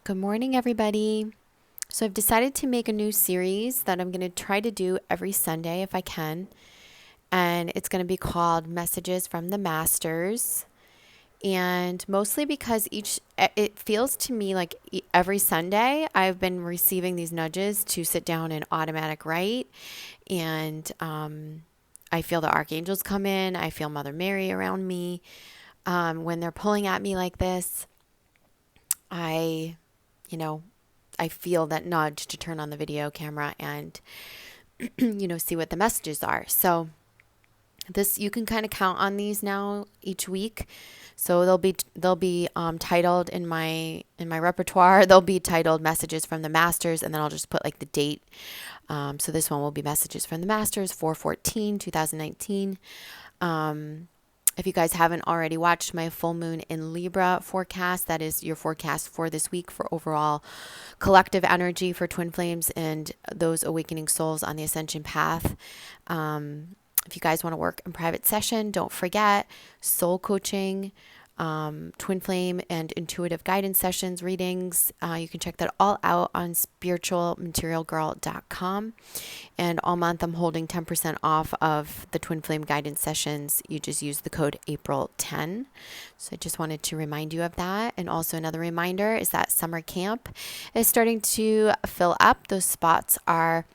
Good morning, everybody. So, I've decided to make a new series that I'm going to try to do every Sunday if I can. And it's going to be called Messages from the Masters. And mostly because it feels to me like every Sunday I've been receiving these nudges to sit down and automatic write. And I feel the archangels come in, I feel Mother Mary around me. When they're pulling at me like this, I, you know, I feel that nudge to turn on the video camera and see what the messages are. So this you can kind of count on these now each week. So they'll be titled in my repertoire. They'll be titled Messages from the Masters, and then I'll just put like the date. So this one will be Messages from the Masters 4/14/2019. If you guys haven't already watched my full moon in Libra forecast, that is your forecast for this week for overall collective energy for twin flames and those awakening souls on the ascension path. If you guys want to work in private session, don't forget soul coaching, twin flame and intuitive guidance sessions, readings. You can check that all out on spiritualmaterialgirl.com. And all month I'm holding 10% off of the twin flame guidance sessions. You just use the code April10. So I just wanted to remind you of that. And also another reminder is that summer camp is starting to fill up. Those spots are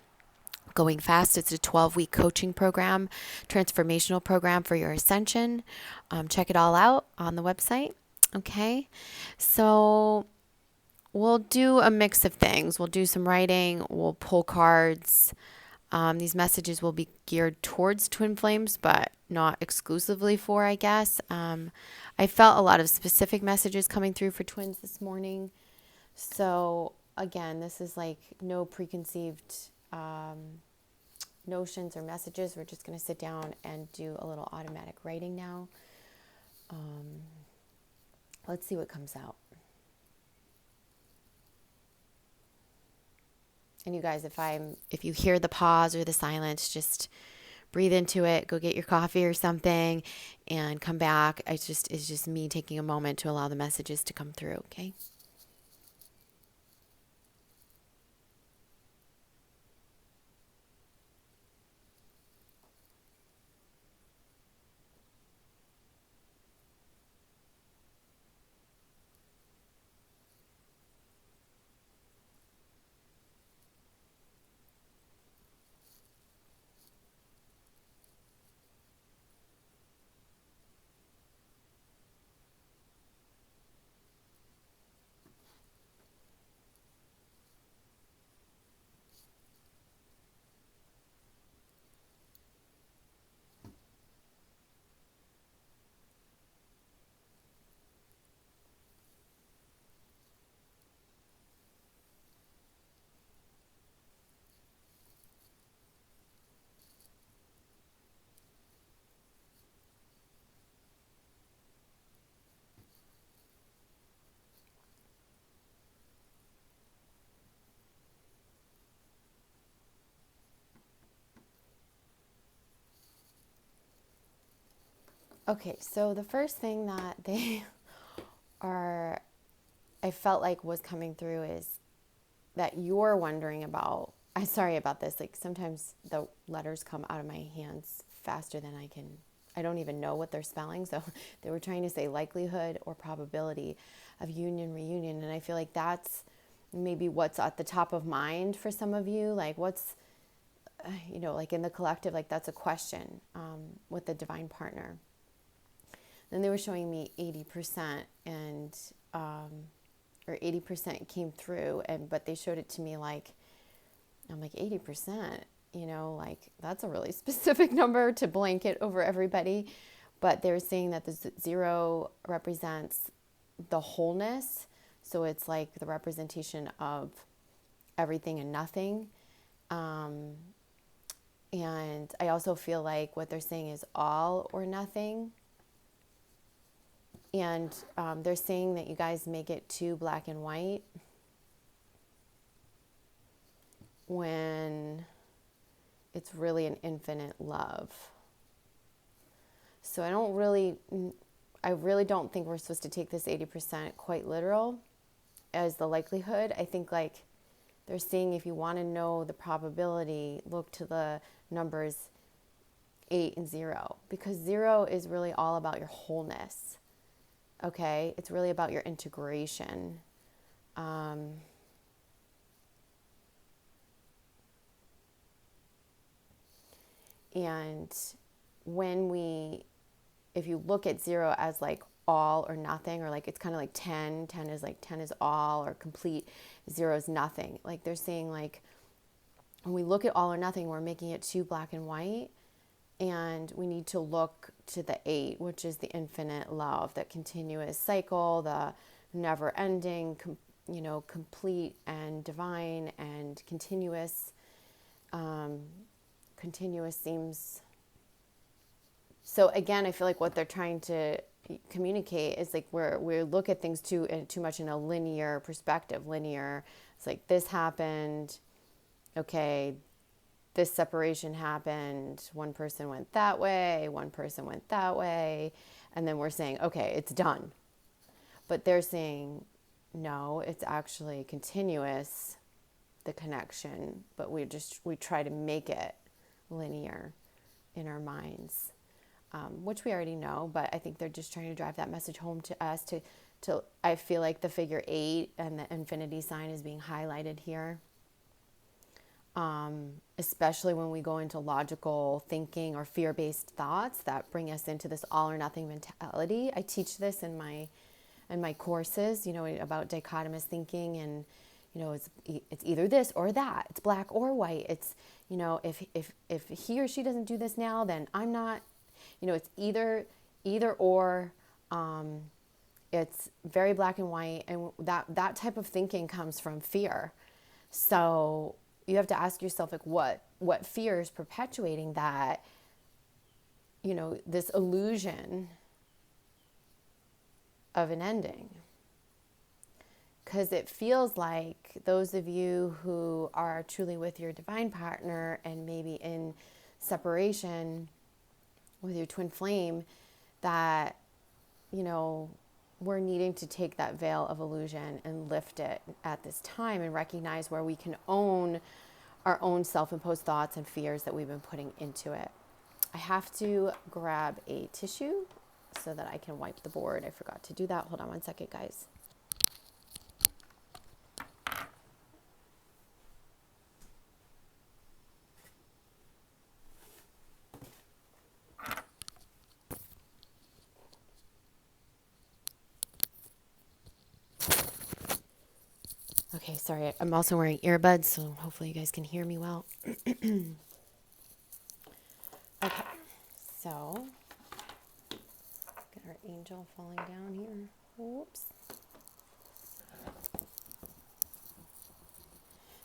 going fast. It's a 12-week coaching program, transformational program for your ascension. Check it all out on the website. Okay. So we'll do a mix of things. We'll do some writing. We'll pull cards. These messages will be geared towards twin flames, but not exclusively for, I guess. I felt a lot of specific messages coming through for twins this morning. So again, this is like no preconceived notions or messages. We're just going to sit down and do a little automatic writing now. Let's see what comes out. And you guys, if you hear the pause or the silence, just breathe into it, go get your coffee or something and come back. It's just me taking a moment to allow the messages to come through, okay? Okay, so the first thing that I felt like was coming through is that you're wondering about. I'm sorry about this. Like sometimes the letters come out of my hands faster than I don't even know what they're spelling. So they were trying to say likelihood or probability of union, reunion. And I feel like that's maybe what's at the top of mind for some of you. Like what's, like in the collective, like that's a question with the divine partner. Then they were showing me 80% and, or 80% came through but they showed it to me like, I'm like 80%, like that's a really specific number to blanket over everybody. But they're saying that the zero represents the wholeness. So it's like the representation of everything and nothing. And I also feel like what they're saying is all or nothing. And they're saying that you guys make it too black and white when it's really an infinite love. So I really don't think we're supposed to take this 80% quite literal. as the likelihood. I think like they're saying if you want to know the probability, look to the numbers 8 and 0, because 0 is really all about your wholeness. Okay, it's really about your integration. And if you look at 0 as like all or nothing, or like it's kind of like 10 is like 10 is all or complete, 0 is nothing. Like they're saying like when we look at all or nothing, we're making it too black and white, and we need to look to the 8, which is the infinite love, that continuous cycle, the never ending, complete and divine and continuous. Continuous seems... So again, I feel like what they're trying to communicate is like we look at things too much in a linear perspective. Linear, it's like this happened, okay, this separation happened, one person went that way, one person went that way, and then we're saying, okay, it's done. But they're saying, no, it's actually continuous, the connection, but we try to make it linear in our minds, which we already know, but I think they're just trying to drive that message home to us to I feel like the figure 8 and the infinity sign is being highlighted here. Especially when we go into logical thinking or fear-based thoughts that bring us into this all or nothing mentality. I teach this in my courses, about dichotomous thinking, and it's either this or that. It's black or white. It's if he or she doesn't do this now, then I'm not. It's either or. It's very black and white, and that type of thinking comes from fear. So you have to ask yourself, like, what fear is perpetuating that, this illusion of an ending. Because it feels like those of you who are truly with your divine partner and maybe in separation with your twin flame, that, we're needing to take that veil of illusion and lift it at this time and recognize where we can own our own self-imposed thoughts and fears that we've been putting into it. I have to grab a tissue so that I can wipe the board. I forgot to do that. Hold on one second, guys. Okay, sorry. I'm also wearing earbuds, so hopefully you guys can hear me well. Okay, so got our angel falling down here. Whoops.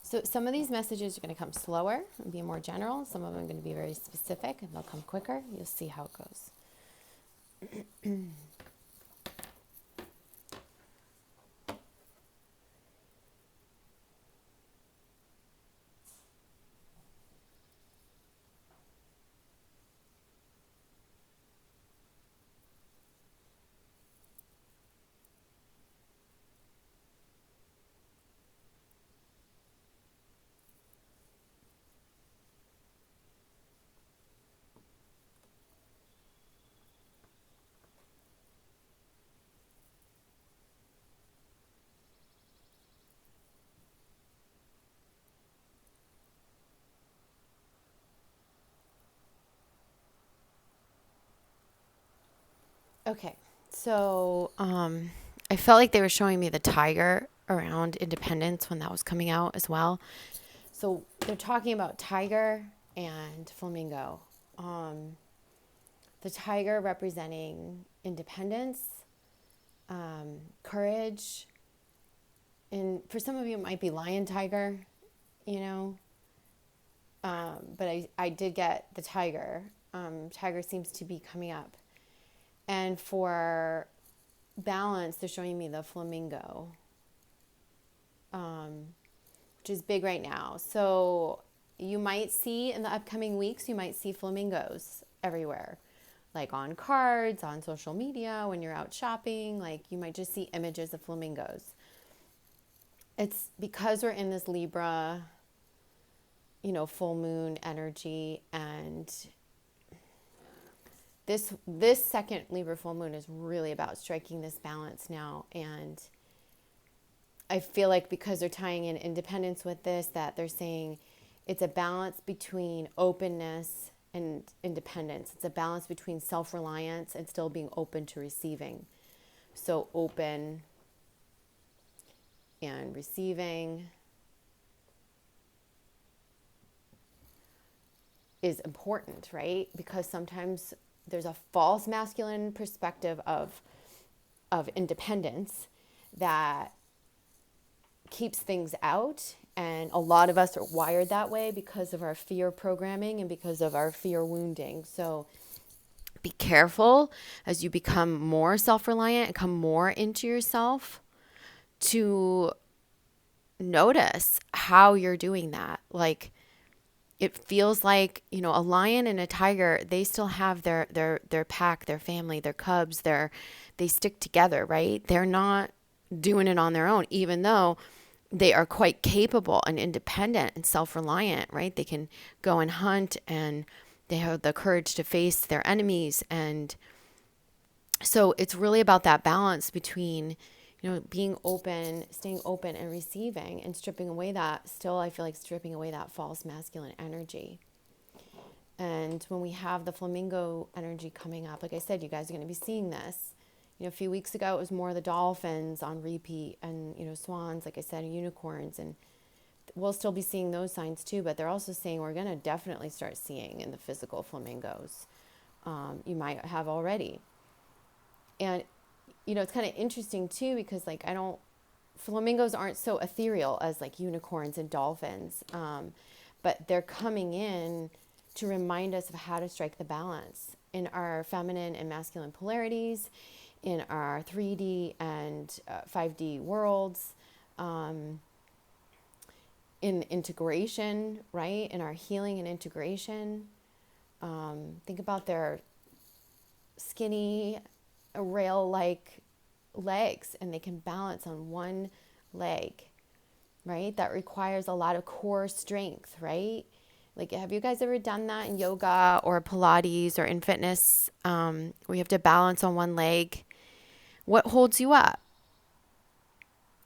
So some of these messages are going to come slower and be more general. Some of them are going to be very specific, and they'll come quicker. You'll see how it goes. Okay, so I felt like they were showing me the tiger around independence when that was coming out as well. So they're talking about tiger and flamingo. The tiger representing independence, courage, and for some of you it might be lion tiger, but I did get the tiger. Tiger seems to be coming up. And for balance, they're showing me the flamingo, which is big right now. So you might see in the upcoming weeks, you might see flamingos everywhere, like on cards, on social media, when you're out shopping, like you might just see images of flamingos. it's because we're in this Libra, full moon energy, and this second Libra full moon is really about striking this balance now. And I feel like because they're tying in independence with this, that they're saying it's a balance between openness and independence. It's a balance between self-reliance and still being open to receiving. So open and receiving is important, right? Because sometimes there's a false masculine perspective of independence that keeps things out, and a lot of us are wired that way because of our fear programming and because of our fear wounding. So be careful as you become more self-reliant and come more into yourself to notice how you're doing that. Like, it feels like, a lion and a tiger, they still have their pack, their family, their cubs, they stick together, right? They're not doing it on their own, even though they are quite capable and independent and self-reliant, right? They can go and hunt, and they have the courage to face their enemies. And so it's really about that balance between, being open, staying open and receiving, and stripping away that, still, I feel like stripping away that false masculine energy. And when we have the flamingo energy coming up, like I said, you guys are going to be seeing this. A few weeks ago, it was more the dolphins on repeat, and, swans, like I said, unicorns. And we'll still be seeing those signs too, but they're also saying we're going to definitely start seeing in the physical flamingos. You might have already. And, it's kind of interesting too, because flamingos aren't so ethereal as like unicorns and dolphins. But they're coming in to remind us of how to strike the balance in our feminine and masculine polarities, in our 3D and 5D worlds, in integration, right? In our healing and integration. Think about their skinny, rail-like legs, and they can balance on one leg, right? That requires a lot of core strength, right? Like, have you guys ever done that in yoga or Pilates or in fitness, where you have to balance on one leg? What holds you up?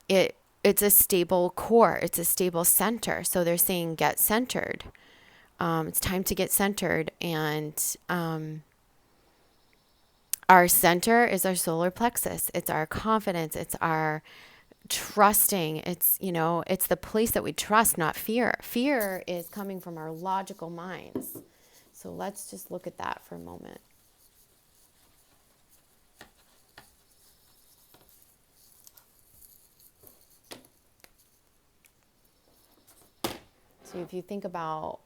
It's a stable core. It's a stable center. So they're saying get centered. It's time to get centered. And our center is our solar plexus. It's our confidence. It's our trusting. It's the place that we trust, not fear. Fear is coming from our logical minds. So let's just look at that for a moment. So if you think about,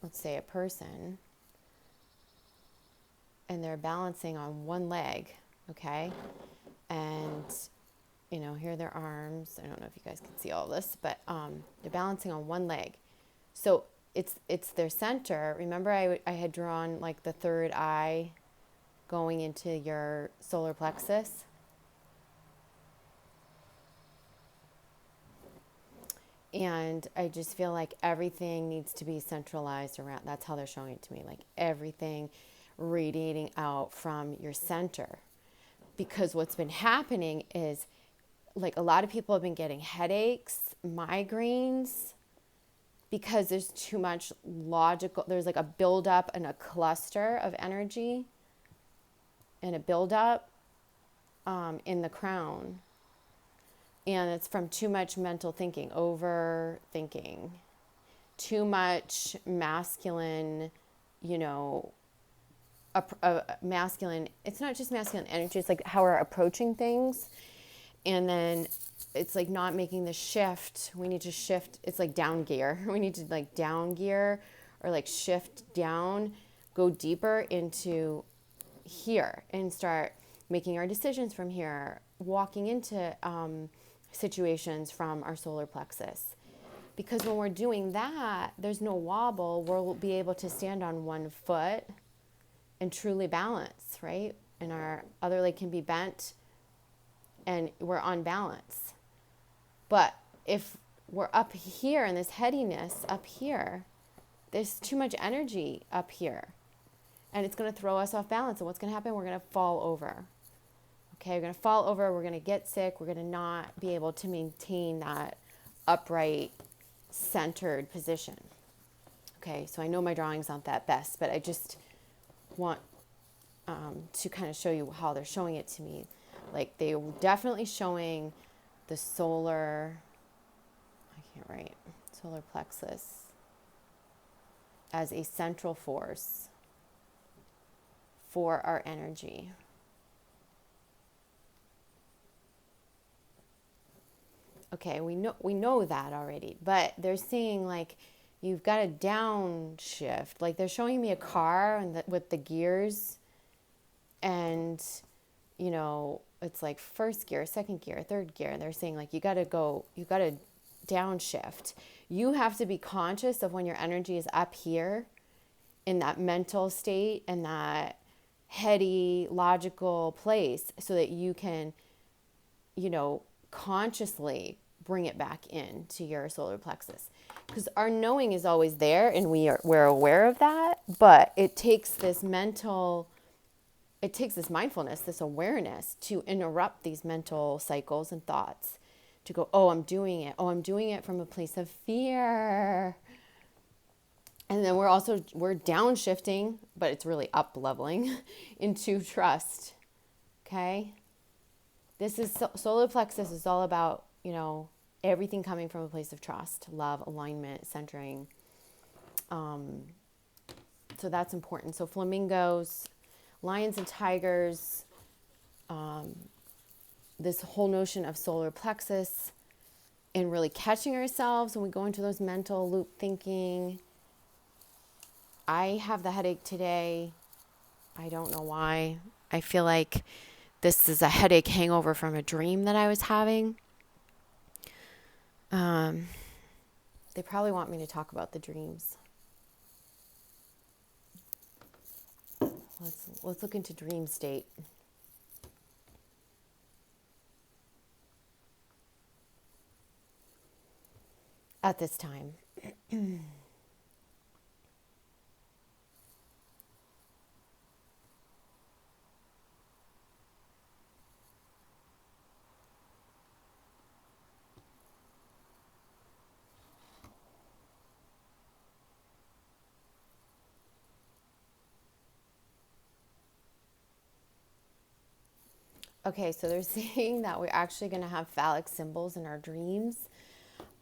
let's say a person, and they're balancing on one leg, okay? And, here are their arms. I don't know if you guys can see all this, but they're balancing on one leg. So it's their center. Remember I had drawn like the third eye going into your solar plexus? And I just feel like everything needs to be centralized around. That's how they're showing it to me. Like everything radiating out from your center. Because what's been happening is, like, a lot of people have been getting headaches, migraines, because there's too much there's like a buildup and a cluster of energy and a buildup in the crown. And it's from too much mental thinking, overthinking, too much masculine, masculine. It's not just masculine energy. It's like how we're approaching things. And then it's like not making the shift. We need to shift. It's like down gear. We need to like down gear or like shift down, go deeper into here and start making our decisions from here, walking into situations from our solar plexus. Because when we're doing that, there's no wobble. We'll be able to stand on one foot and truly balance, right? And our other leg can be bent and we're on balance. But if we're up here in this headiness up here, there's too much energy up here. And it's going to throw us off balance. And what's going to happen? We're going to fall over. Okay, we're going to fall over. We're going to get sick. We're going to not be able to maintain that upright, centered position. Okay, so I know my drawing's not that best, but I just want to kind of show you how they're showing it to me. Like, they're definitely showing the solar, I can't write, solar plexus as a central force for our energy. Okay, we know that already, but they're saying like you've got a downshift. Like they're showing me a car and with the gears, and you know it's like first gear, second gear, third gear, and they're saying like you got to downshift. You have to be conscious of when your energy is up here in that mental state and that heady, logical place so that you can, you know, consciously bring it back into your solar plexus. Because our knowing is always there and we're aware of that, but it takes this mindfulness, this awareness to interrupt these mental cycles and thoughts. To go, oh, I'm doing it. Oh, I'm doing it from a place of fear. And then we're downshifting, but it's really up leveling into trust. Okay? This is solar plexus is all about, you know, everything coming from a place of trust, love, alignment, centering. So that's important. So flamingos, lions and tigers, this whole notion of solar plexus and really catching ourselves when we go into those mental loop thinking. I have the headache today. I don't know why. I feel like this is a headache hangover from a dream that I was having. They probably want me to talk about the dreams. Let's look into dream state. At this time. Okay, so they're saying that we're actually going to have phallic symbols in our dreams.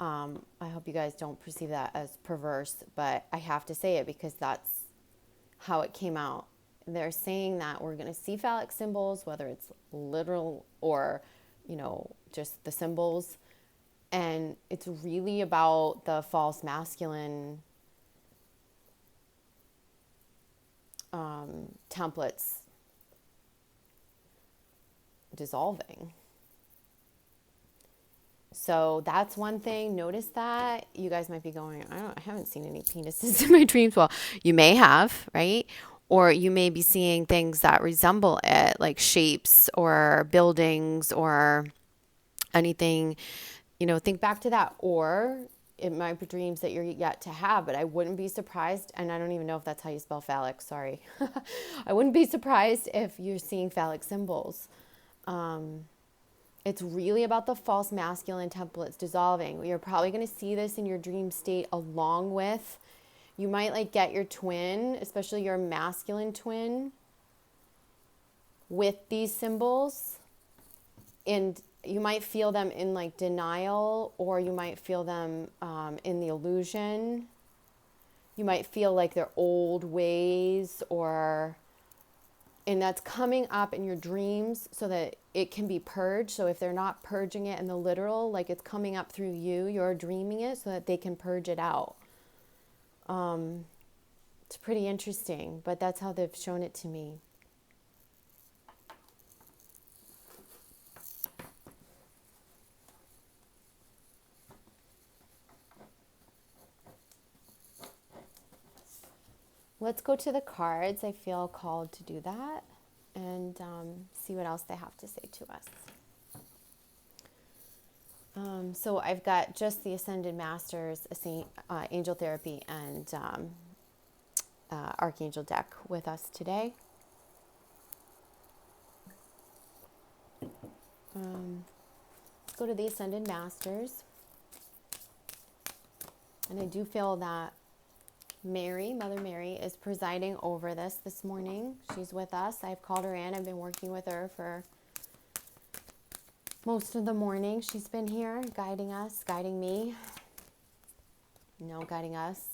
I hope you guys don't perceive that as perverse, but I have to say it because that's how it came out. They're saying that we're going to see phallic symbols, whether it's literal or, you know, just the symbols. And it's really about the false masculine templates dissolving. So that's one thing. Notice that. You guys might be going, I haven't seen any penises in my dreams. Well, you may have, right? Or you may be seeing things that resemble it, like shapes or buildings or anything. You know, think back to that. Or it might be dreams that you're yet to have, but I wouldn't be surprised. And I don't even know if that's how you spell phallic. Sorry. I wouldn't be surprised if you're seeing phallic symbols. It's really about the false masculine templates dissolving. You're probably going to see this in your dream state along with, you might like get your twin, especially your masculine twin, with these symbols. And you might feel them in like denial, or you might feel them in the illusion. You might feel like their old ways, and that's coming up in your dreams so that it can be purged. So if they're not purging it in the literal, like it's coming up through you, you're dreaming it so that they can purge it out. It's pretty interesting, but that's how they've shown it to me. Let's go to the cards. I feel called to do that and see what else they have to say to us. So I've got just the Ascended Masters, Angel Therapy, and Archangel deck with us today. Let's go to the Ascended Masters. And I do feel that Mother Mary, is presiding over this morning. She's with us. I've called her in. I've been working with her for most of the morning. She's been here guiding us, guiding me. Guiding us.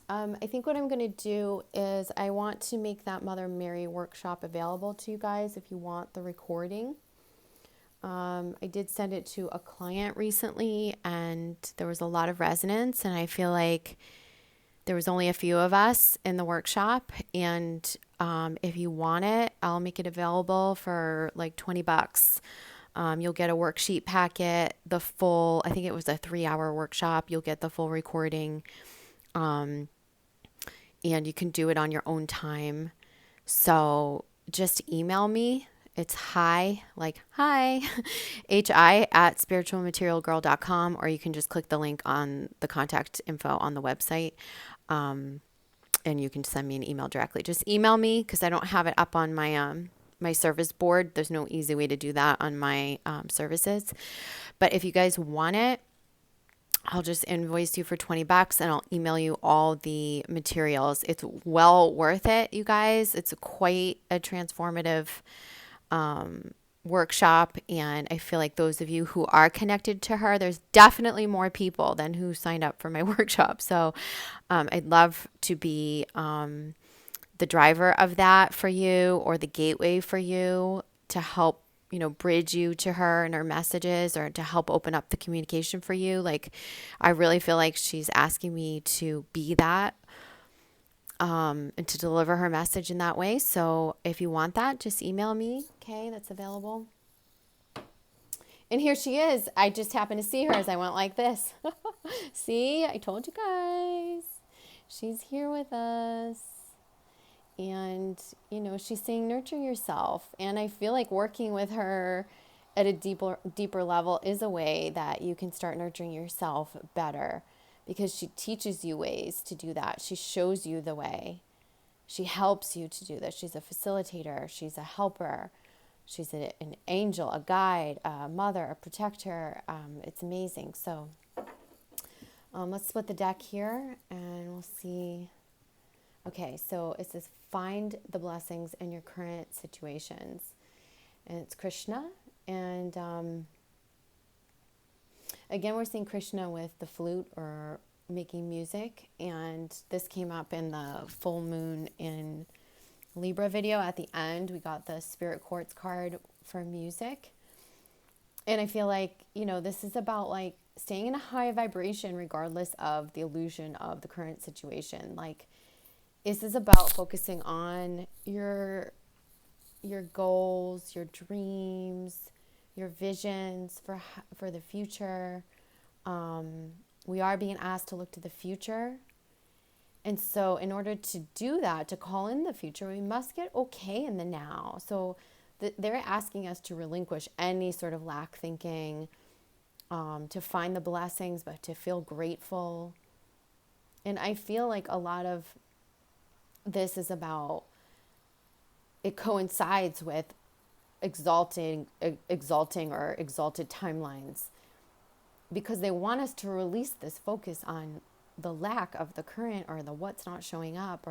I think what I'm going to do is I want to make that Mother Mary workshop available to you guys if you want the recording. I did send it to a client recently, and there was a lot of resonance, and I feel like there was only a few of us in the workshop, and if you want it, I'll make it available for like $20. You'll get a worksheet packet, the full, I think it was a 3-hour workshop. You'll get the full recording, and you can do it on your own time. So just email me. It's hi, hi, at spiritualmaterialgirl.com, or you can just click the link on the contact info on the website. And you can send me an email directly. Just email me because I don't have it up on my my service board. There's no easy way to do that on my services. But if you guys want it, I'll just invoice you for $20 and I'll email you all the materials. It's well worth it, you guys. It's quite a transformative workshop, and I feel like those of you who are connected to her, there's definitely more people than who signed up for my workshop. So I'd love to be the driver of that for you, or the gateway for you to help bridge you to her and her messages, or to help open up the communication for you. Like, I really feel like she's asking me to be that, and to deliver her message in that way. So if you want that, just email me. Okay, that's available. And here she is. I just happened to see her as I went like this. See, I told you guys. She's here with us. And, she's saying nurture yourself. And I feel like working with her at a deeper level is a way that you can start nurturing yourself better, because she teaches you ways to do that. She shows you the way. She helps you to do this. She's a facilitator. She's a helper. She's an angel, a guide, a mother, a protector. It's amazing. So let's split the deck here and we'll see. Okay, so it says find the blessings in your current situations. And it's Krishna. And again, we're seeing Krishna with the flute or making music. And this came up in the full moon in Libra video. At the end, we got the Spirit Quartz card for music. And I feel like, this is about like staying in a high vibration regardless of the illusion of the current situation. Like, this is about focusing on your goals, your dreams, your visions for the future. We are being asked to look to the future. And so in order to do that, to call in the future, we must get okay in the now. So they're asking us to relinquish any sort of lack thinking, to find the blessings, but to feel grateful. And I feel like a lot of this is about, it coincides with exalting or exalted timelines, because they want us to release this focus on the lack of the current, or the what's not showing up,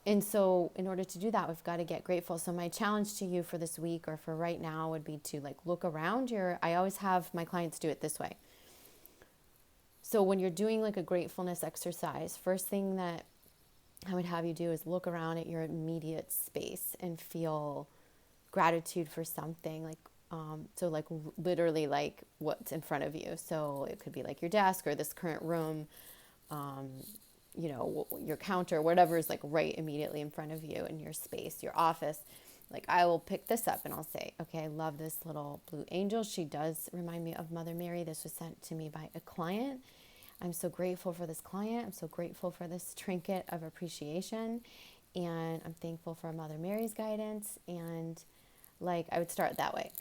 and so in order to do that, we've got to get grateful. So my challenge to you for this week, or for right now, would be to look around I always have my clients do it this way. So when you're doing a gratefulness exercise, first thing that I would have you do is look around at your immediate space and feel gratitude for something, literally what's in front of you. So it could be your desk, or this current room, your counter, whatever is right immediately in front of you in your space, your office. I will pick this up and I'll say, okay, I love this little blue angel. She does remind me of Mother Mary. This was sent to me by a client. I'm so grateful for this client. I'm so grateful for this trinket of appreciation. And I'm thankful for Mother Mary's guidance. And I would start that way.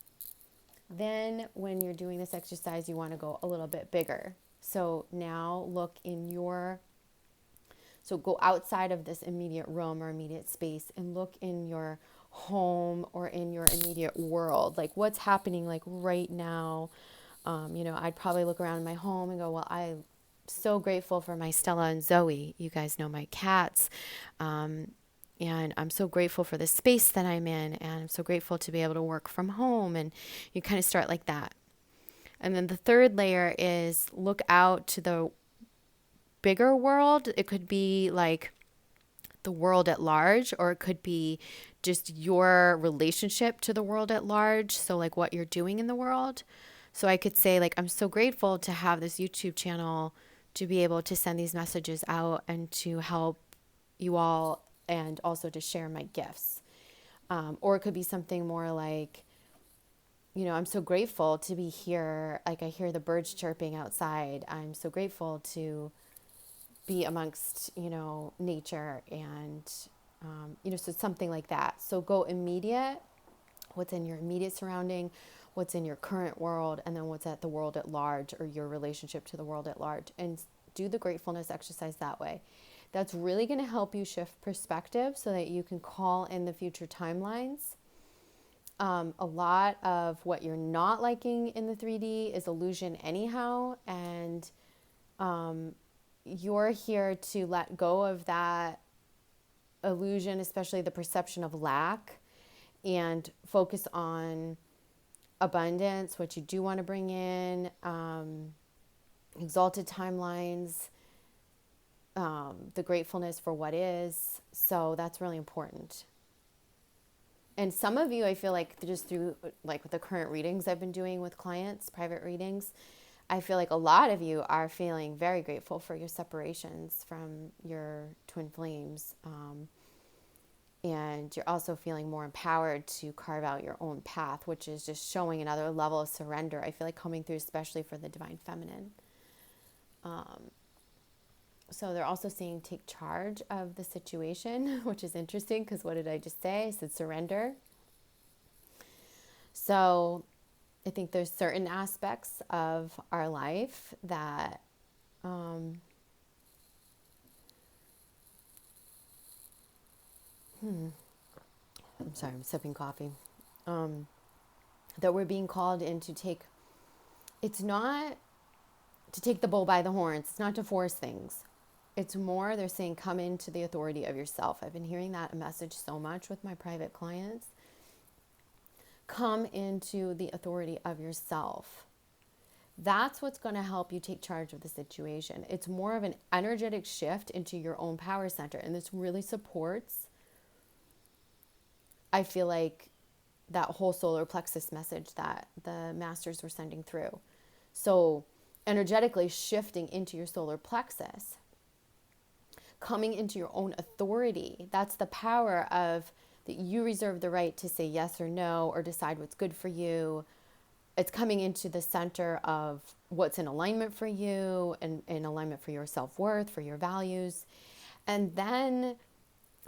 Then when you're doing this exercise, you want to go a little bit bigger. So now so go outside of this immediate room or immediate space and look in your home or in your immediate world. Like what's happening like right now. I'd probably look around my home and go, well, I'm so grateful for my Stella and Zoe. You guys know my cats. And I'm so grateful for the space that I'm in. And I'm so grateful to be able to work from home. And you kind of start like that. And then the third layer is look out to the bigger world. It could be like the world at large, or it could be just your relationship to the world at large. So, like what you're doing in the world. So, I could say, like, I'm so grateful to have this YouTube channel to be able to send these messages out and to help you all and also to share my gifts. Or it could be something more like, I'm so grateful to be here. Like, I hear the birds chirping outside. I'm so grateful to be amongst, nature and, so something like that. So go immediate, what's in your immediate surrounding, what's in your current world, and then what's at the world at large or your relationship to the world at large. And do the gratefulness exercise that way. That's really going to help you shift perspective so that you can call in the future timelines. A lot of what you're not liking in the 3D is illusion anyhow, and you're here to let go of that illusion, especially the perception of lack, and focus on abundance, what you do want to bring in, exalted timelines, the gratefulness for what is. So that's really important. And some of you, I feel like just through like the current readings I've been doing with clients, private readings, I feel like a lot of you are feeling very grateful for your separations from your twin flames. And you're also feeling more empowered to carve out your own path, which is just showing another level of surrender. I feel like coming through, especially for the divine feminine. So they're also saying take charge of the situation, which is interesting because what did I just say? I said surrender. So I think there's certain aspects of our life that I'm sorry, I'm sipping coffee. That we're being called in to take, it's not to take the bull by the horns. It's not to force things. It's more, they're saying, come into the authority of yourself. I've been hearing that message so much with my private clients. Come into the authority of yourself. That's what's going to help you take charge of the situation. It's more of an energetic shift into your own power center. And this really supports, I feel like, that whole solar plexus message that the masters were sending through. So energetically shifting into your solar plexus, coming into your own authority. That's the power of that you reserve the right to say yes or no or decide what's good for you. It's coming into the center of what's in alignment for you and in alignment for your self-worth, for your values. And then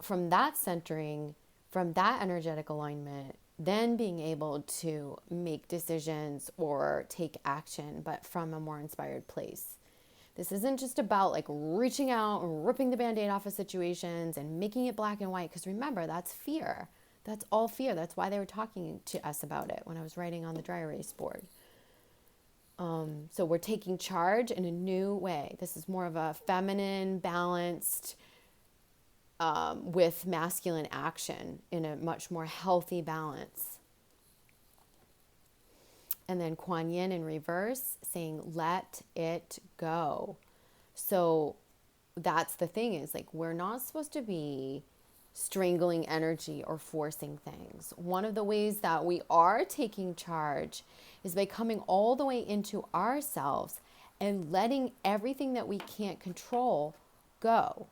from that centering, from that energetic alignment, then being able to make decisions or take action, but from a more inspired place. This isn't just about like reaching out and ripping the Band-Aid off of situations and making it black and white. Because remember, that's fear. That's all fear. That's why they were talking to us about it when I was writing on the dry erase board. So we're taking charge in a new way. This is more of a feminine, balanced, with masculine action in a much more healthy balance. And then Kuan Yin in reverse saying, let it go. So that's the thing is like, we're not supposed to be strangling energy or forcing things. One of the ways that we are taking charge is by coming all the way into ourselves and letting everything that we can't control go.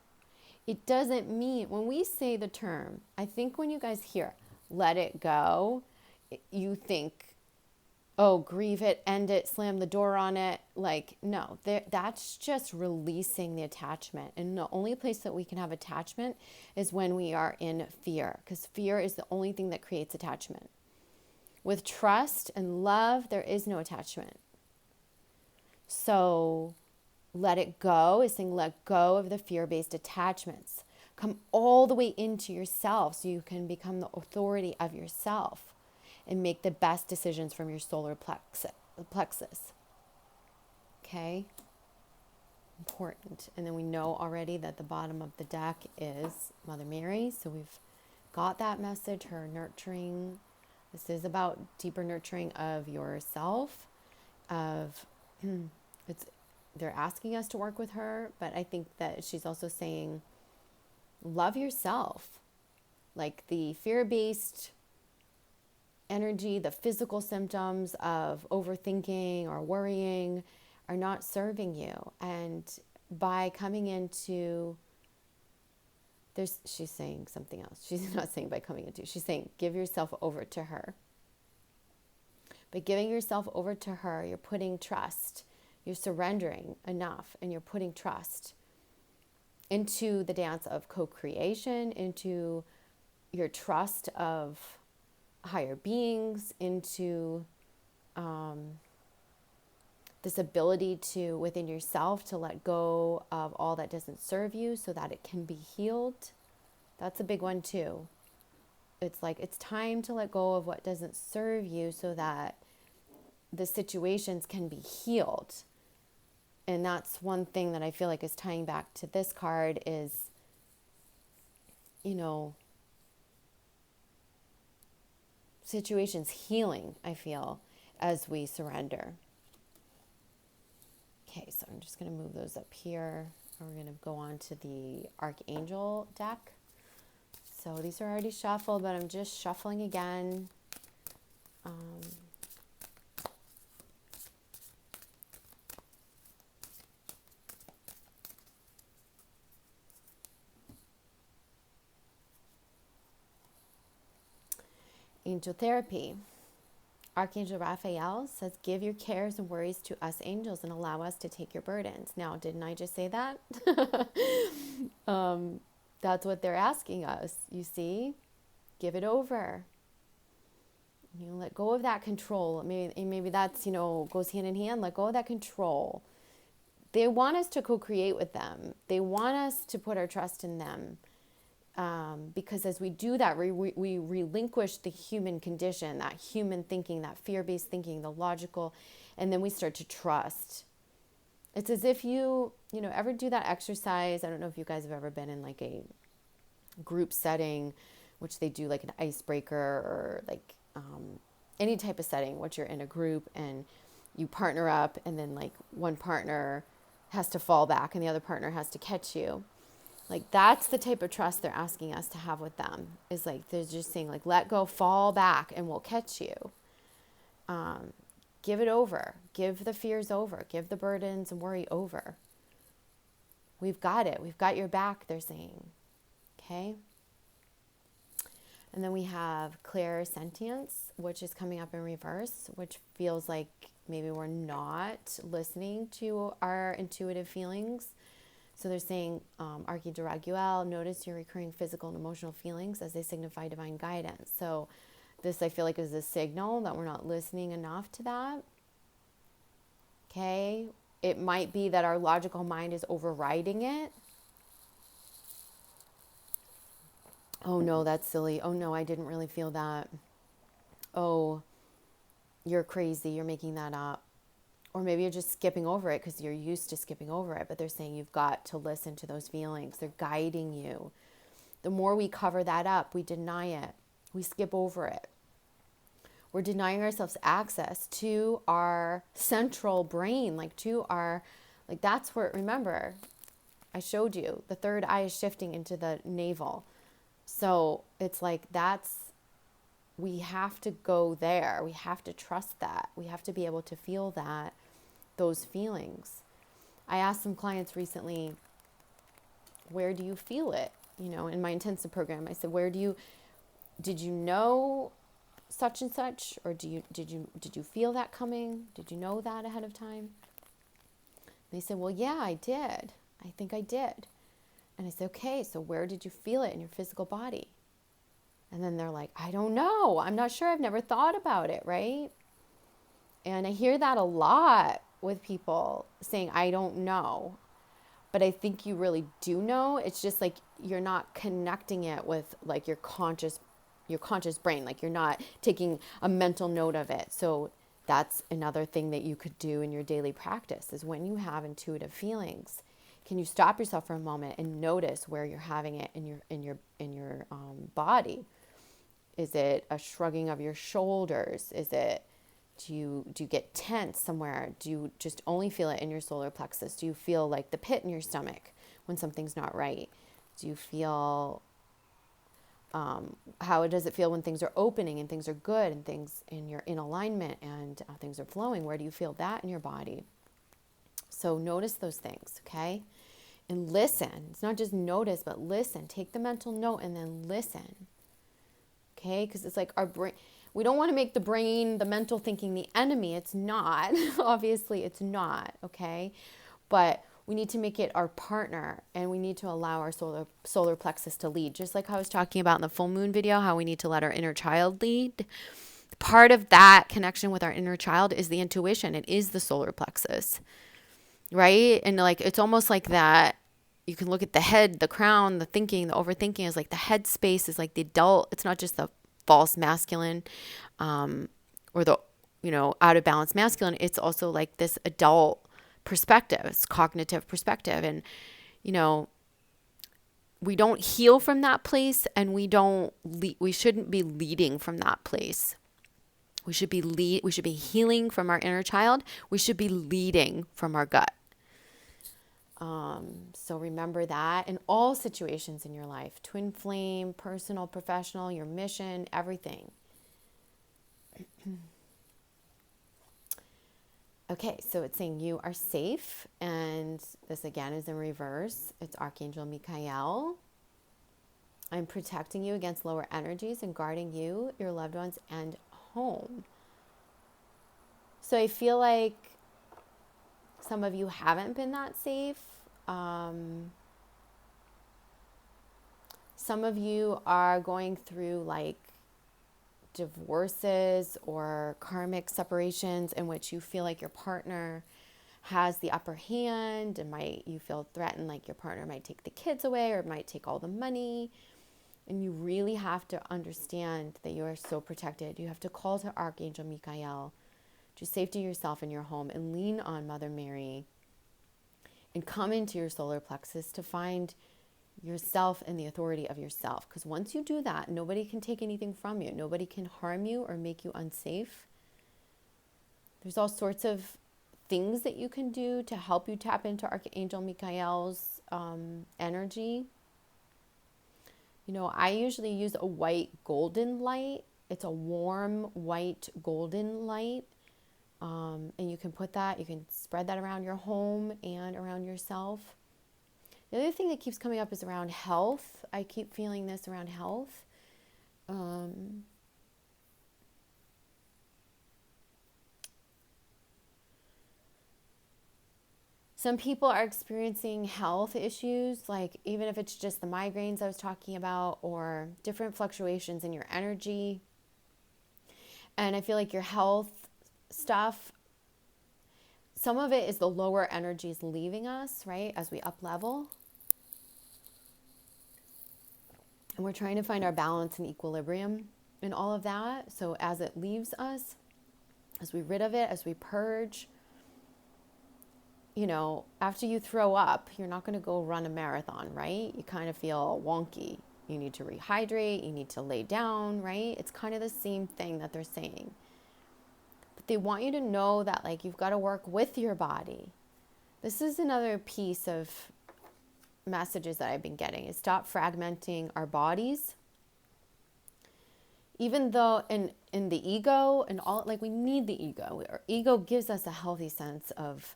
It doesn't mean, when we say the term, I think when you guys hear, let it go, you think, oh, grieve it, end it, slam the door on it. Like, no, that's just releasing the attachment. And the only place that we can have attachment is when we are in fear, because fear is the only thing that creates attachment. With trust and love, there is no attachment. So let it go is saying let go of the fear-based attachments. Come all the way into yourself so you can become the authority of yourself and make the best decisions from your solar plexus. Okay? Important. And then we know already that the bottom of the deck is Mother Mary. So we've got that message, her nurturing. This is about deeper nurturing of yourself, of they're asking us to work with her, but I think that she's also saying love yourself. Like the fear-based energy, the physical symptoms of overthinking or worrying are not serving you. And by coming into she's saying something else. She's not saying by coming into, she's saying give yourself over to her. By giving yourself over to her, you're putting trust. You're surrendering enough and you're putting trust into the dance of co-creation, into your trust of higher beings, into this ability to, within yourself, to let go of all that doesn't serve you so that it can be healed. That's a big one too. It's like it's time to let go of what doesn't serve you so that the situations can be healed. And that's one thing that I feel like is tying back to this card is, situations healing, I feel, as we surrender. Okay, so I'm just going to move those up here. And we're going to go on to the Archangel deck. So these are already shuffled, but I'm just shuffling again. Angel therapy. Archangel Raphael says, give your cares and worries to us angels and allow us to take your burdens. Now, didn't I just say that? That's what they're asking us, you see? Give it over. Let go of that control. Maybe that's, goes hand in hand. Let go of that control. They want us to co-create with them. They want us to put our trust in them. Because as we do that, we relinquish the human condition, that human thinking, that fear-based thinking, the logical, and then we start to trust. It's as if you ever do that exercise. I don't know if you guys have ever been in like a group setting, which they do like an icebreaker or like any type of setting, which you're in a group and you partner up and then like one partner has to fall back and the other partner has to catch you. Like that's the type of trust they're asking us to have with them. Is like they're just saying like, let go, fall back, and we'll catch you. Give it over. Give the fears over. Give the burdens and worry over. We've got it. We've got your back, they're saying. Okay? And then we have clairsentience, which is coming up in reverse, which feels like maybe we're not listening to our intuitive feelings. So they're saying, Archangel Raguel, notice your recurring physical and emotional feelings as they signify divine guidance. So this, I feel like, is a signal that we're not listening enough to that. Okay? It might be that our logical mind is overriding it. Oh, no, that's silly. Oh, no, I didn't really feel that. Oh, you're crazy. You're making that up. Or maybe you're just skipping over it because you're used to skipping over it. But they're saying you've got to listen to those feelings. They're guiding you. The more we cover that up, we deny it. We skip over it. We're denying ourselves access to our central brain, that's where, remember, I showed you, the third eye is shifting into the navel. So it's like we have to go there. We have to trust that. We have to be able to feel those feelings. I asked some clients recently, where do you feel it? In my intensive program, I said, did you know such and such? Or did you feel that coming? Did you know that ahead of time? And they said, well, yeah, I did. I think I did. And I said, okay, so where did you feel it in your physical body? And then they're like, I don't know. I'm not sure. I've never thought about it, right? And I hear that a lot with people saying, I don't know. But I think you really do know. It's just like you're not connecting it with like your conscious brain. Like you're not taking a mental note of it. So that's another thing that you could do in your daily practice is when you have intuitive feelings, can you stop yourself for a moment and notice where you're having it in your body? Is it a shrugging of your shoulders? Is it do you get tense somewhere? Do you just only feel it in your solar plexus? Do you feel like the pit in your stomach when something's not right? Do you feel how does it feel when things are opening and things are good and things and you're in alignment and things are flowing? Where do you feel that in your body? So notice those things, okay? And listen. It's not just notice, but listen. Take the mental note and then listen. Okay, because it's like our brain, we don't want to make the brain, the mental thinking, the enemy. It's not. Obviously, it's not. Okay, but we need to make it our partner, and we need to allow our solar plexus to lead. Just like I was talking about in the full moon video, how we need to let our inner child lead. Part of that connection with our inner child is the intuition. It is the solar plexus, right? And like it's almost like that. You can look at the head, the crown, the thinking, the overthinking is like the head space is like the adult. It's not just the false masculine or the, out of balance masculine. It's also like this adult perspective. It's cognitive perspective. And, we don't heal from that place and we shouldn't be leading from that place. We should be healing from our inner child. We should be leading from our gut. So remember that in all situations in your life, twin flame, personal, professional, your mission, everything. Okay, so it's saying you are safe. And this again is in reverse. It's Archangel Michael. I'm protecting you against lower energies and guarding you, your loved ones, and home. So I feel like some of you haven't been that safe. Some of you are going through like divorces or karmic separations in which you feel like your partner has the upper hand and you feel threatened like your partner might take the kids away or might take all the money. And you really have to understand that you are so protected. You have to call to Archangel Michael to safety yourself in your home and lean on Mother Mary and come into your solar plexus to find yourself and the authority of yourself. Because once you do that, nobody can take anything from you. Nobody can harm you or make you unsafe. There's all sorts of things that you can do to help you tap into Archangel Michael's energy. I usually use a white golden light. It's a warm white golden light. And you can you can spread that around your home and around yourself. The other thing that keeps coming up is around health. I keep feeling this around health. Some people are experiencing health issues, like even if it's just the migraines I was talking about or different fluctuations in your energy. And I feel like your health stuff, some of it is the lower energies leaving us, right, as we up level. And we're trying to find our balance and equilibrium in all of that. So as it leaves us, as we rid of it, as we purge, after you throw up, you're not going to go run a marathon, right? You kind of feel wonky. You need to rehydrate. You need to lay down, right? It's kind of the same thing that they're saying. But they want you to know that, like, you've got to work with your body. This is another piece of messages that I've been getting is stop fragmenting our bodies. Even though in the ego and all, like, we need the ego. Our ego gives us a healthy sense of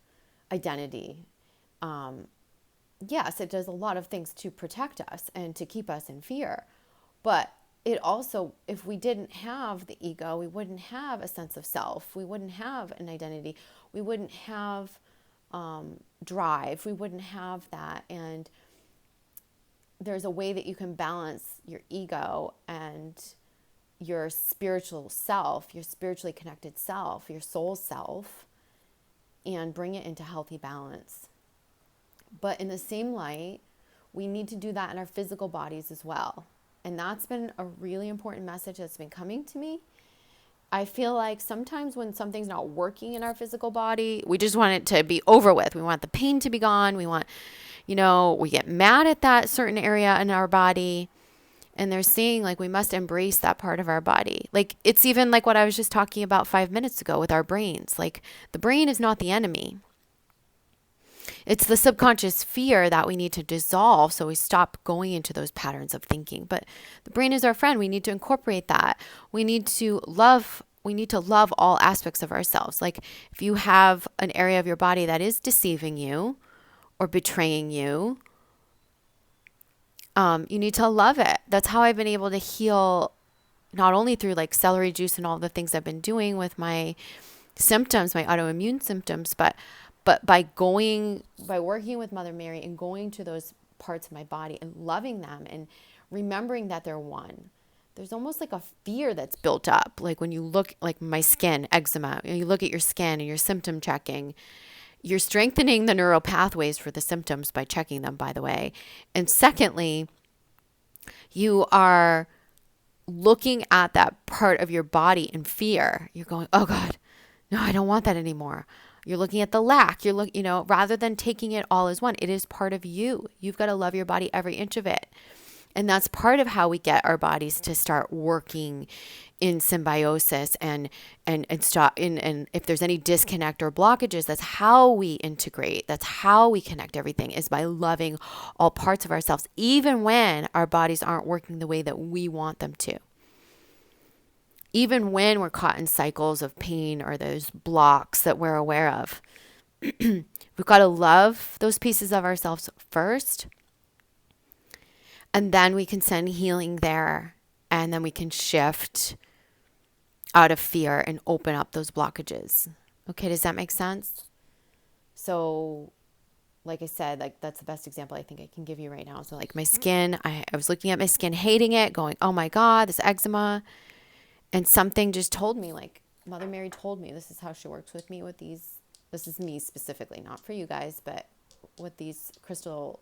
identity. Yes, it does a lot of things to protect us and to keep us in fear. But it also, if we didn't have the ego, we wouldn't have a sense of self. We wouldn't have an identity. We wouldn't have drive. We wouldn't have that. And there's a way that you can balance your ego and your spiritual self, your spiritually connected self, your soul self, and bring it into healthy balance. But in the same light, we need to do that in our physical bodies as well. And that's been a really important message that's been coming to me. I feel like sometimes when something's not working in our physical body, we just want it to be over with. We want the pain to be gone. We want, we get mad at that certain area in our body. And they're saying like we must embrace that part of our body. Like it's even like what I was just talking about 5 minutes ago with our brains. Like the brain is not the enemy. It's the subconscious fear that we need to dissolve so we stop going into those patterns of thinking. But the brain is our friend. We need to incorporate that. We need to love all aspects of ourselves. Like if you have an area of your body that is deceiving you or betraying you, you need to love it. That's how I've been able to heal, not only through like celery juice and all the things I've been doing with my symptoms, my autoimmune symptoms, but by working with Mother Mary and going to those parts of my body and loving them and remembering that they're one. There's almost like a fear that's built up. Like when you look like my skin, eczema, and you look at your skin and you're symptom checking, you're strengthening the neural pathways for the symptoms by checking them, by the way. And secondly, you are looking at that part of your body in fear. You're going, oh God, no, I don't want that anymore. You're looking at the lack. Rather than taking it all as one, it is part of you. You've got to love your body, every inch of it. And that's part of how we get our bodies to start working in symbiosis and stop and if there's any disconnect or blockages, that's how we integrate. That's how we connect everything, is by loving all parts of ourselves, even when our bodies aren't working the way that we want them to. Even when we're caught in cycles of pain or those blocks that we're aware of. We've got to love those pieces of ourselves first. And then we can send healing there. And then we can shift out of fear and open up those blockages. Okay, does that make sense? So, like I said, like that's the best example I think I can give you right now. So like my skin, I was looking at my skin, hating it, going, oh my God, this eczema. And something just told me, like Mother Mary told me, this is how she works with me with these. This is me specifically, not for you guys, but with these crystal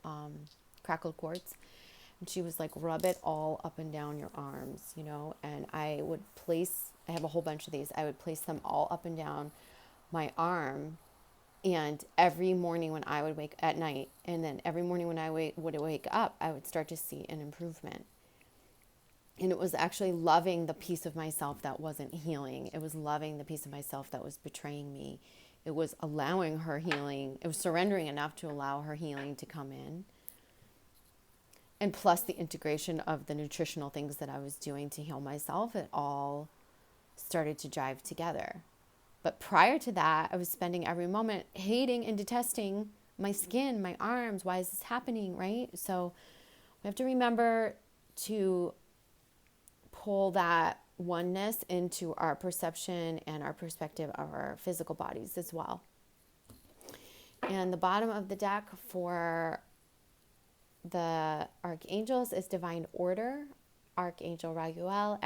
crackled quartz. And she was like, rub it all up and down your arms, and I have a whole bunch of these. I would place them all up and down my arm. And every morning when I would wake at night, and then every morning when I would wake up, I would start to see an improvement. And it was actually loving the piece of myself that wasn't healing. It was loving the piece of myself that was betraying me. It was allowing her healing. It was surrendering enough to allow her healing to come in. And plus the integration of the nutritional things that I was doing to heal myself, it all started to jive together. But prior to that, I was spending every moment hating and detesting my skin, my arms. Why is this happening, right? So we have to remember to pull that oneness into our perception and our perspective of our physical bodies as well. And the bottom of the deck for the Archangels is Divine Order, Archangel Raguel.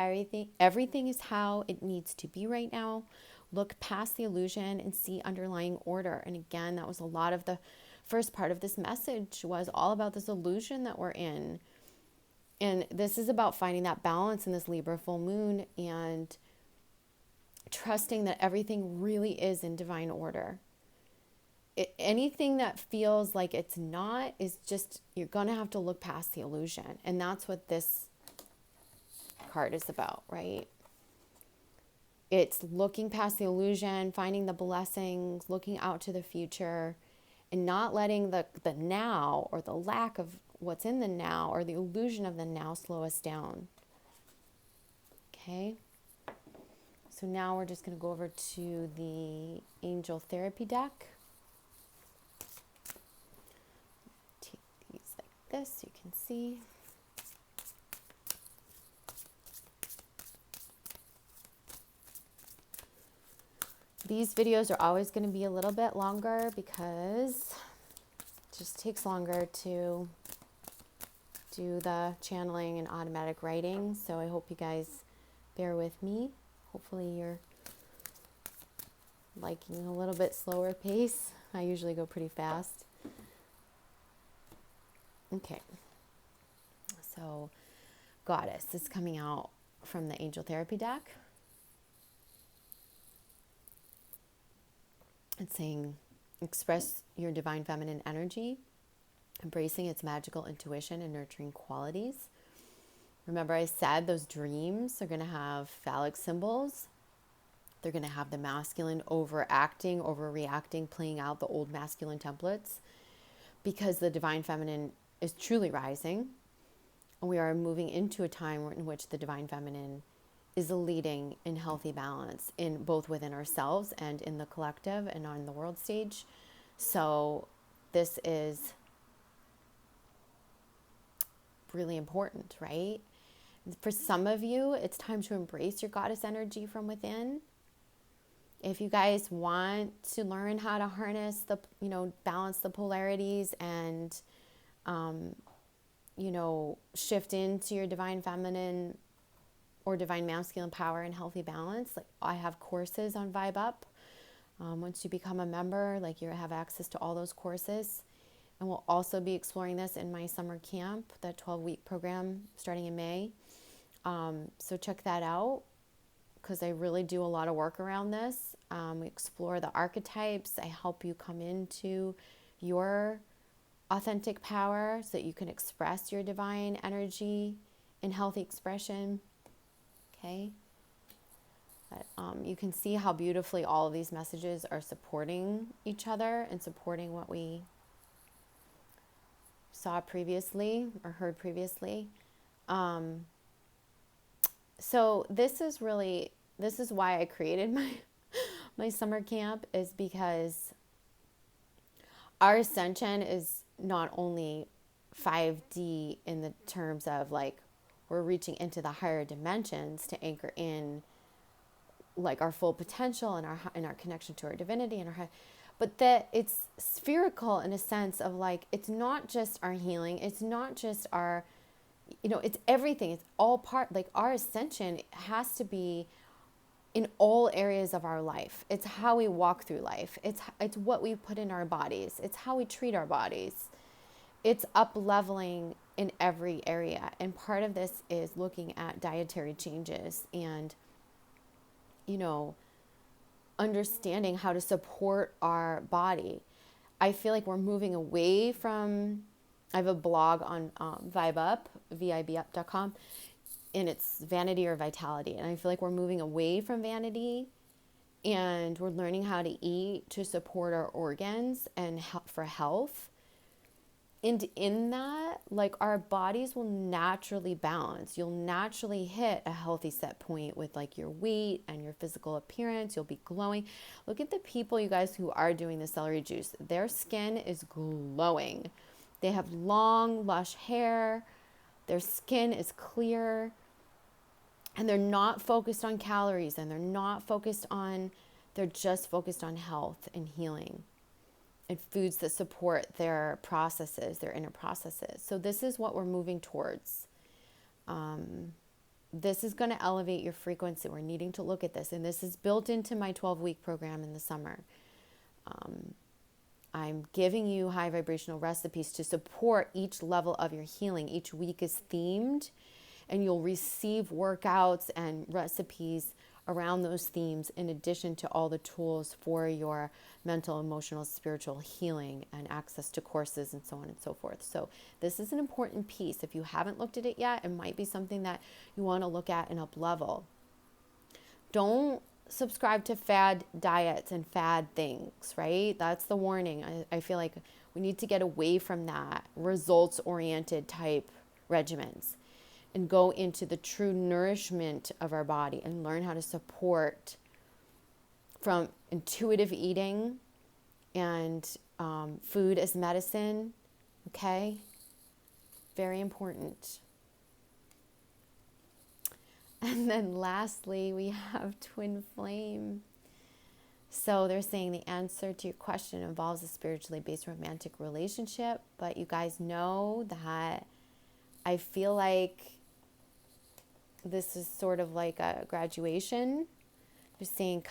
Everything is how it needs to be right now. Look past the illusion and see underlying order. And again, that was a lot of the first part of this message, was all about this illusion that we're in. And this is about finding that balance in this Libra full moon and trusting that everything really is in divine order. Anything that feels like it's not is just, you're going to have to look past the illusion. And that's what this card is about, right? It's looking past the illusion, finding the blessings, looking out to the future, and not letting the now or the lack of what's in the now or the illusion of the now slow us down. Okay? So now we're just going to go over to the Angel Therapy deck. Take these like this so you can see. These videos are always going to be a little bit longer because it just takes longer to do the channeling and automatic writing. So I hope you guys bear with me. Hopefully you're liking a little bit slower pace. I usually go pretty fast. Okay. So Goddess is coming out from the Angel Therapy deck. It's saying, express your divine feminine energy, embracing its magical intuition and nurturing qualities. Remember I said those dreams are going to have phallic symbols. They're going to have the masculine overacting, overreacting, playing out the old masculine templates, because the divine feminine is truly rising. And we are moving into a time in which the divine feminine is leading in healthy balance, in both within ourselves and in the collective and on the world stage. So this is really important, right? For some of you, it's time to embrace your goddess energy from within. If you guys want to learn how to harness the, balance the polarities and, shift into your divine feminine or divine masculine power and healthy balance, like I have courses on Vibe Up. Once you become a member, you have access to all those courses. And we'll also be exploring this in my summer camp, that 12-week program starting in May. So check that out, because I really do a lot of work around this. We explore the archetypes. I help you come into your authentic power so that you can express your divine energy in healthy expression. Okay? But, you can see how beautifully all of these messages are supporting each other and supporting what we saw previously or heard previously. So this is why I created my summer camp, is because our ascension is not only 5D in the terms of we're reaching into the higher dimensions to anchor in our full potential and our connection to our divinity and but that it's spherical in a sense of it's not just our healing, it's not just our, it's everything, it's all part, our ascension has to be in all areas of our life. It's how we walk through life. It's what we put in our bodies. It's how we treat our bodies. It's up leveling in every area. And part of this is looking at dietary changes and, understanding how to support our body. I feel like we're moving away from, I have a blog on Vibe Up, vibup.com, and it's vanity or vitality. And I feel like we're moving away from vanity, and we're learning how to eat to support our organs and for health. And in that, our bodies will naturally balance. You'll naturally hit a healthy set point with your weight and your physical appearance. You'll be glowing. Look at the people, you guys, who are doing the celery juice. Their skin is glowing. They have long, lush hair. Their skin is clear. And they're not focused on calories, and they're just focused on health and healing and foods that support their processes, their inner processes. So this is what we're moving towards. This is going to elevate your frequency. We're needing to look at this. And this is built into my 12-week program in the summer. I'm giving you high vibrational recipes to support each level of your healing. Each week is themed, and you'll receive workouts and recipes around those themes, in addition to all the tools for your mental, emotional, spiritual healing and access to courses and so on and so forth. So this is an important piece. If you haven't looked at it yet, it might be something that you want to look at and up level. Don't subscribe to fad diets and fad things, right? That's the warning. I feel like we need to get away from that results-oriented type regimens and go into the true nourishment of our body and learn how to support from intuitive eating and food as medicine. Okay? Very important. And then lastly, we have twin flame. So they're saying the answer to your question involves a spiritually based romantic relationship, but you guys know that I feel like this is sort of like a graduation, just saying,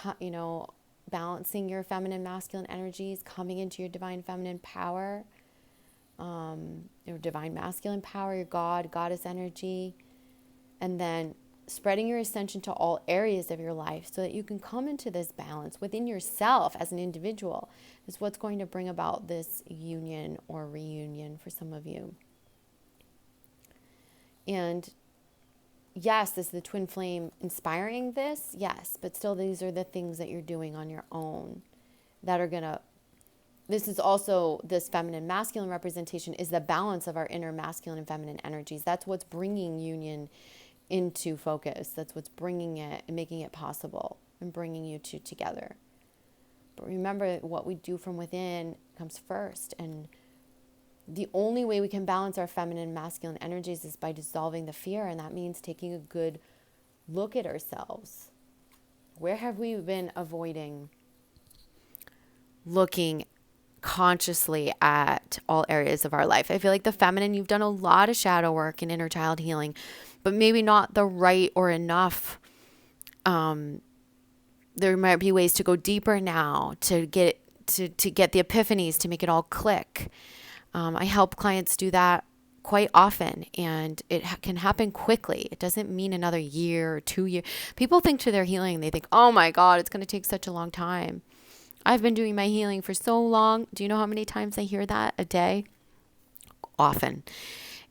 balancing your feminine, masculine energies, coming into your divine feminine power, your divine masculine power, your goddess energy, and then spreading your ascension to all areas of your life so that you can come into this balance within yourself as an individual is what's going to bring about this union or reunion for some of you. And yes, is the twin flame inspiring this? Yes, but still these are the things that you're doing on your own that are going to, this is also, this feminine masculine representation is the balance of our inner masculine and feminine energies. That's what's bringing union into focus. That's what's bringing it and making it possible and bringing you two together. But remember, what we do from within comes first. And the only way we can balance our feminine and masculine energies is by dissolving the fear. And that means taking a good look at ourselves. Where have we been avoiding looking consciously at all areas of our life? I feel like the feminine, you've done a lot of shadow work and inner child healing, but maybe not the right or enough. There might be ways to go deeper now to get the epiphanies, to make it all click. I help clients do that quite often, and it can happen quickly. It doesn't mean another year or 2 years. People think to their healing, they think, oh my God, it's going to take such a long time. I've been doing my healing for so long. Do you know how many times I hear that a day? Often.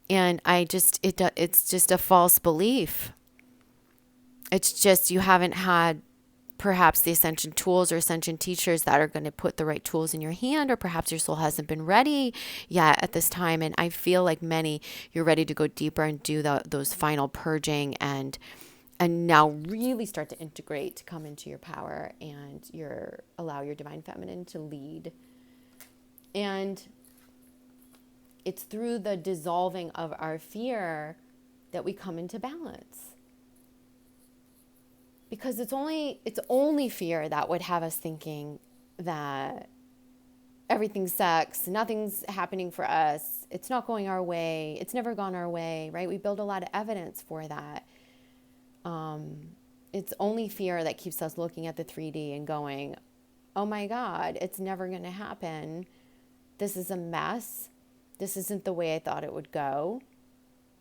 And it's just a false belief. It's just you haven't had perhaps the Ascension tools or Ascension teachers that are going to put the right tools in your hand, or perhaps your soul hasn't been ready yet at this time. And I feel like many, you're ready to go deeper and do those final purging and now really start to integrate, to come into your power and allow your divine feminine to lead. And it's through the dissolving of our fear that we come into balance. Because it's only fear that would have us thinking that everything sucks, nothing's happening for us, it's not going our way, it's never gone our way, right? We build a lot of evidence for that. It's only fear that keeps us looking at the 3D and going, oh my God, it's never going to happen. This is a mess. This isn't the way I thought it would go.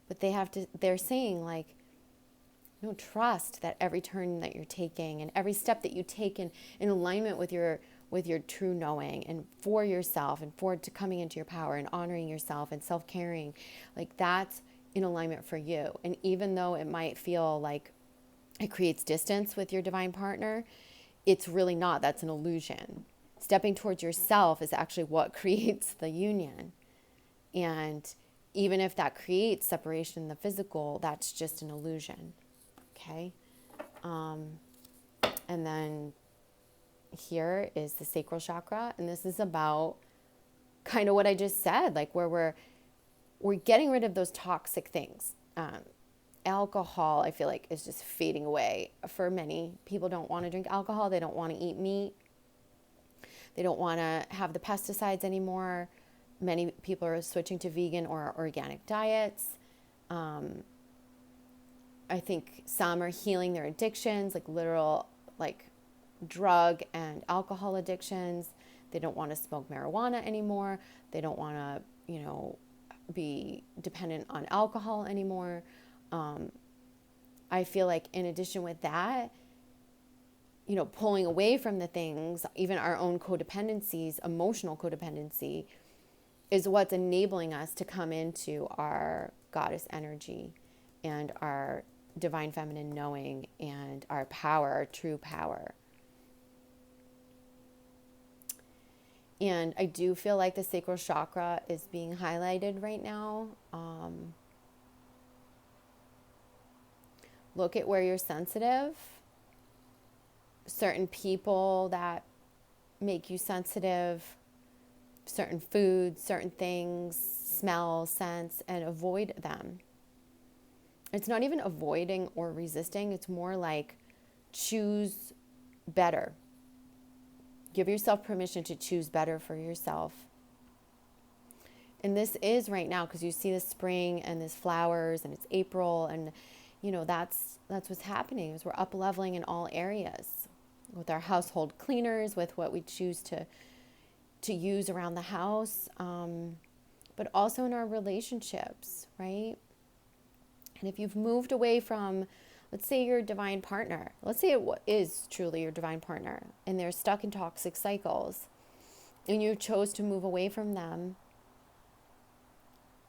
But they're saying, like, trust that every turn that you're taking and every step that you take in alignment with your true knowing and for yourself and to coming into your power and honoring yourself and self-caring, like that's in alignment for you. And even though it might feel like it creates distance with your divine partner, it's really not. That's an illusion. Stepping towards yourself is actually what creates the union. And even if that creates separation in the physical, that's just an illusion. Okay? And then here is the sacral chakra. And this is about kind of what I just said, like where we're getting rid of those toxic things. Alcohol, I feel like, is just fading away. For many, people don't want to drink alcohol. They don't want to eat meat. They don't want to have the pesticides anymore. Many people are switching to vegan or organic diets. I think some are healing their addictions, like literal, like drug and alcohol addictions. They don't want to smoke marijuana anymore. They don't want to, be dependent on alcohol anymore. I feel like in addition with that, pulling away from the things, even our own codependencies, emotional codependency, is what's enabling us to come into our goddess energy and our divine feminine knowing and our power, our true power. And I do feel like the sacral chakra is being highlighted right now. Look at where you're sensitive. Certain people that make you sensitive, certain foods, certain things, smells, scents, and avoid them. It's not even avoiding or resisting. It's more like choose better. Give yourself permission to choose better for yourself. And this is right now, because you see the spring and this flowers and it's April, and that's what's happening, is we're up leveling in all areas with our household cleaners, with what we choose to use around the house, but also in our relationships, right? And if you've moved away from, let's say, your divine partner, let's say it is truly your divine partner, and they're stuck in toxic cycles, and you chose to move away from them,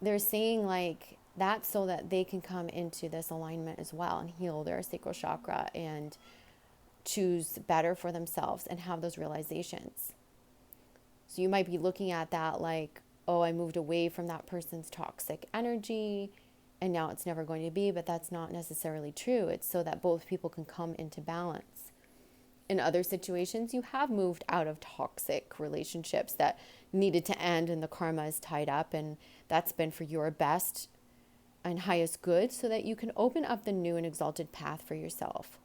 they're saying like that's so that they can come into this alignment as well and heal their sacral chakra and choose better for themselves and have those realizations. So you might be looking at that like, oh, I moved away from that person's toxic energy and now it's never going to be, but that's not necessarily true. It's so that both people can come into balance. In other situations, you have moved out of toxic relationships that needed to end and the karma is tied up, and that's been for your best and highest good so that you can open up the new and exalted path for yourself.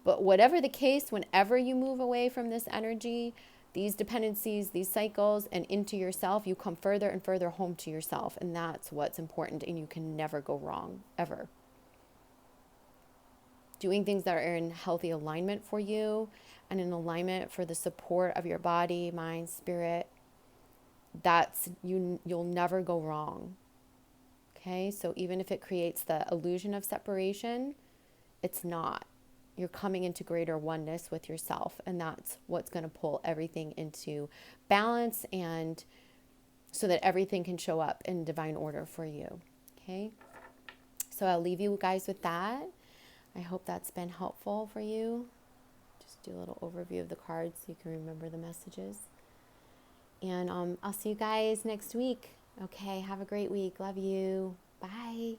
But whatever the case, whenever you move away from this energy, these dependencies, these cycles, and into yourself, you come further and further home to yourself. And that's what's important, and you can never go wrong, ever. Doing things that are in healthy alignment for you and in alignment for the support of your body, mind, spirit, you'll never go wrong. Okay? So even if it creates the illusion of separation, it's not. You're coming into greater oneness with yourself, and that's what's going to pull everything into balance, and so that everything can show up in divine order for you. Okay? So I'll leave you guys with that. I hope that's been helpful for you. Just do a little overview of the cards so you can remember the messages. And I'll see you guys next week. Okay, have a great week. Love you. Bye.